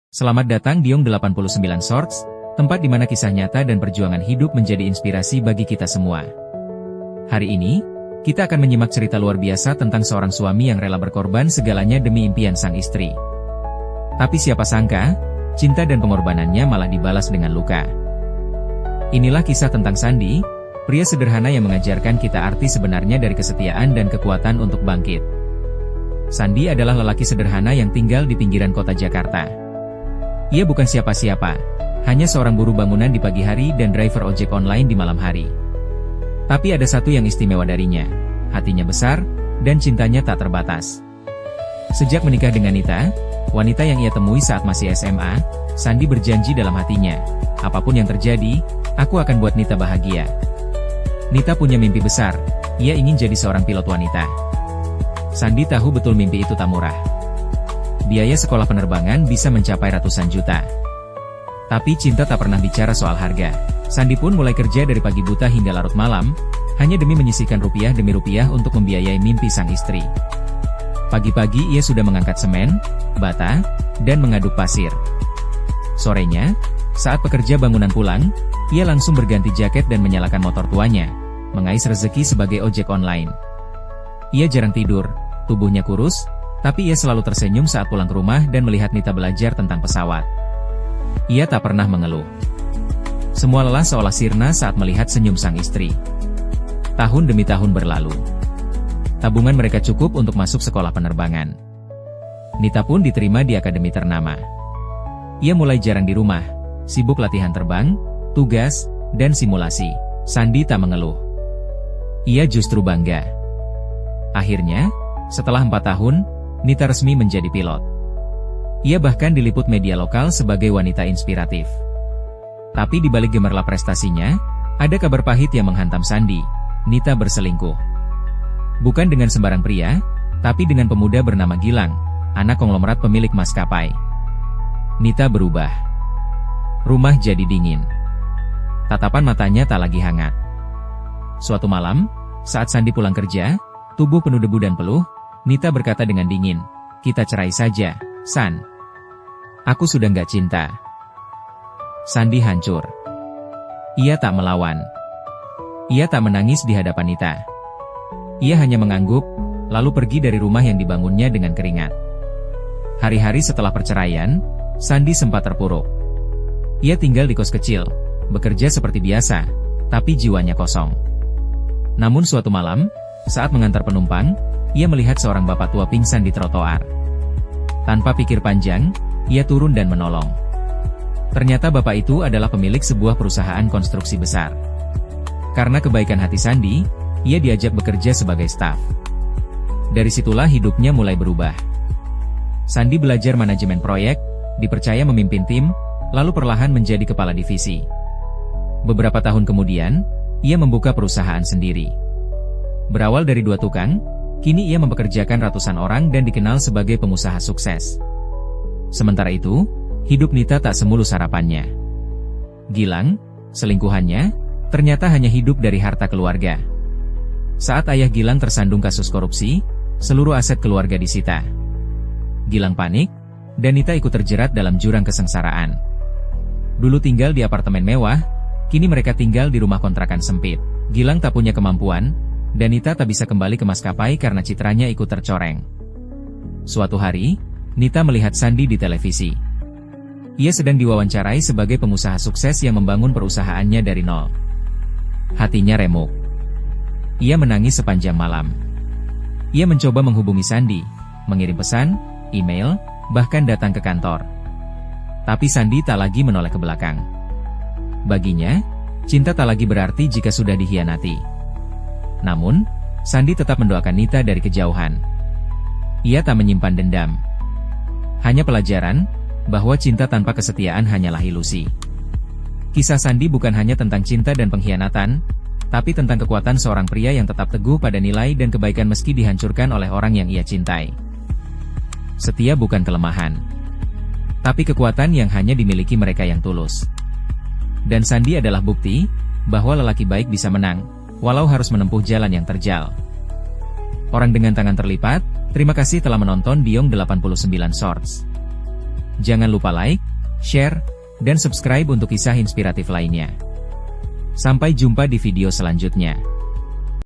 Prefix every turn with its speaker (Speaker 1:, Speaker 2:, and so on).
Speaker 1: Selamat datang di Yong 89 Shorts, tempat di mana kisah nyata dan perjuangan hidup menjadi inspirasi bagi kita semua. Hari ini, kita akan menyimak cerita luar biasa tentang seorang suami yang rela berkorban segalanya demi impian sang istri. Tapi siapa sangka, cinta dan pengorbanannya malah dibalas dengan luka. Inilah kisah tentang Sandi, pria sederhana yang mengajarkan kita arti sebenarnya dari kesetiaan dan kekuatan untuk bangkit. Sandi adalah lelaki sederhana yang tinggal di pinggiran kota Jakarta. Ia bukan siapa-siapa, hanya seorang buruh bangunan di pagi hari dan driver ojek online di malam hari. Tapi ada satu yang istimewa darinya, hatinya besar, dan cintanya tak terbatas. Sejak menikah dengan Nita, wanita yang ia temui saat masih SMA, Sandi berjanji dalam hatinya, apapun yang terjadi, aku akan buat Nita bahagia. Nita punya mimpi besar, ia ingin jadi seorang pilot wanita. Sandi tahu betul mimpi itu tak murah. Biaya sekolah penerbangan bisa mencapai ratusan juta. Tapi cinta tak pernah bicara soal harga. Sandi pun mulai kerja dari pagi buta hingga larut malam, hanya demi menyisihkan rupiah demi rupiah untuk membiayai mimpi sang istri. Pagi-pagi ia sudah mengangkat semen, bata, dan mengaduk pasir. Sorenya, saat pekerja bangunan pulang, ia langsung berganti jaket dan menyalakan motor tuanya, mengais rezeki sebagai ojek online. Ia jarang tidur, tubuhnya kurus, tapi ia selalu tersenyum saat pulang ke rumah dan melihat Nita belajar tentang pesawat. Ia tak pernah mengeluh. Semua lelah seolah sirna saat melihat senyum sang istri. Tahun demi tahun berlalu. Tabungan mereka cukup untuk masuk sekolah penerbangan. Nita pun diterima di akademi ternama. Ia mulai jarang di rumah, sibuk latihan terbang, tugas, dan simulasi. Sandi tak mengeluh. Ia justru bangga. Akhirnya, setelah 4 tahun, Nita resmi menjadi pilot. Ia bahkan diliput media lokal sebagai wanita inspiratif. Tapi di balik gemerlap prestasinya, ada kabar pahit yang menghantam Sandi. Nita berselingkuh. Bukan dengan sembarang pria, tapi dengan pemuda bernama Gilang, anak konglomerat pemilik maskapai. Nita berubah. Rumah jadi dingin. Tatapan matanya tak lagi hangat. Suatu malam, saat Sandi pulang kerja, tubuh penuh debu dan peluh, Nita berkata dengan dingin, "Kita cerai saja, San. Aku sudah nggak cinta." Sandi hancur. Ia tak melawan. Ia tak menangis di hadapan Nita. Ia hanya mengangguk, lalu pergi dari rumah yang dibangunnya dengan keringat. Hari-hari setelah perceraian, Sandi sempat terpuruk. Ia tinggal di kos kecil, bekerja seperti biasa, tapi jiwanya kosong. Namun suatu malam, saat mengantar penumpang, ia melihat seorang bapak tua pingsan di trotoar. Tanpa pikir panjang, ia turun dan menolong. Ternyata bapak itu adalah pemilik sebuah perusahaan konstruksi besar. Karena kebaikan hati Sandi, ia diajak bekerja sebagai staf. Dari situlah hidupnya mulai berubah. Sandi belajar manajemen proyek, dipercaya memimpin tim, lalu perlahan menjadi kepala divisi. Beberapa tahun kemudian, ia membuka perusahaan sendiri. Berawal dari 2 tukang, kini ia mempekerjakan ratusan orang dan dikenal sebagai pengusaha sukses. Sementara itu, hidup Nita tak semulus harapannya. Gilang, selingkuhannya, ternyata hanya hidup dari harta keluarga. Saat ayah Gilang tersandung kasus korupsi, seluruh aset keluarga disita. Gilang panik, dan Nita ikut terjerat dalam jurang kesengsaraan. Dulu tinggal di apartemen mewah, kini mereka tinggal di rumah kontrakan sempit. Gilang tak punya kemampuan, dan Nita tak bisa kembali ke maskapai karena citranya ikut tercoreng. Suatu hari, Nita melihat Sandi di televisi. Ia sedang diwawancarai sebagai pengusaha sukses yang membangun perusahaannya dari nol. Hatinya remuk. Ia menangis sepanjang malam. Ia mencoba menghubungi Sandi, mengirim pesan, email, bahkan datang ke kantor. Tapi Sandi tak lagi menoleh ke belakang. Baginya, cinta tak lagi berarti jika sudah dikhianati. Namun, Sandi tetap mendoakan Nita dari kejauhan. Ia tak menyimpan dendam. Hanya pelajaran, bahwa cinta tanpa kesetiaan hanyalah ilusi. Kisah Sandi bukan hanya tentang cinta dan pengkhianatan, tapi tentang kekuatan seorang pria yang tetap teguh pada nilai dan kebaikan meski dihancurkan oleh orang yang ia cintai. Setia bukan kelemahan, tapi kekuatan yang hanya dimiliki mereka yang tulus. Dan Sandi adalah bukti, bahwa lelaki baik bisa menang, walau harus menempuh jalan yang terjal. Orang dengan tangan terlipat, terima kasih telah menonton di Yong 89 Shorts. Jangan lupa like, share, dan subscribe untuk kisah inspiratif lainnya. Sampai jumpa di video selanjutnya.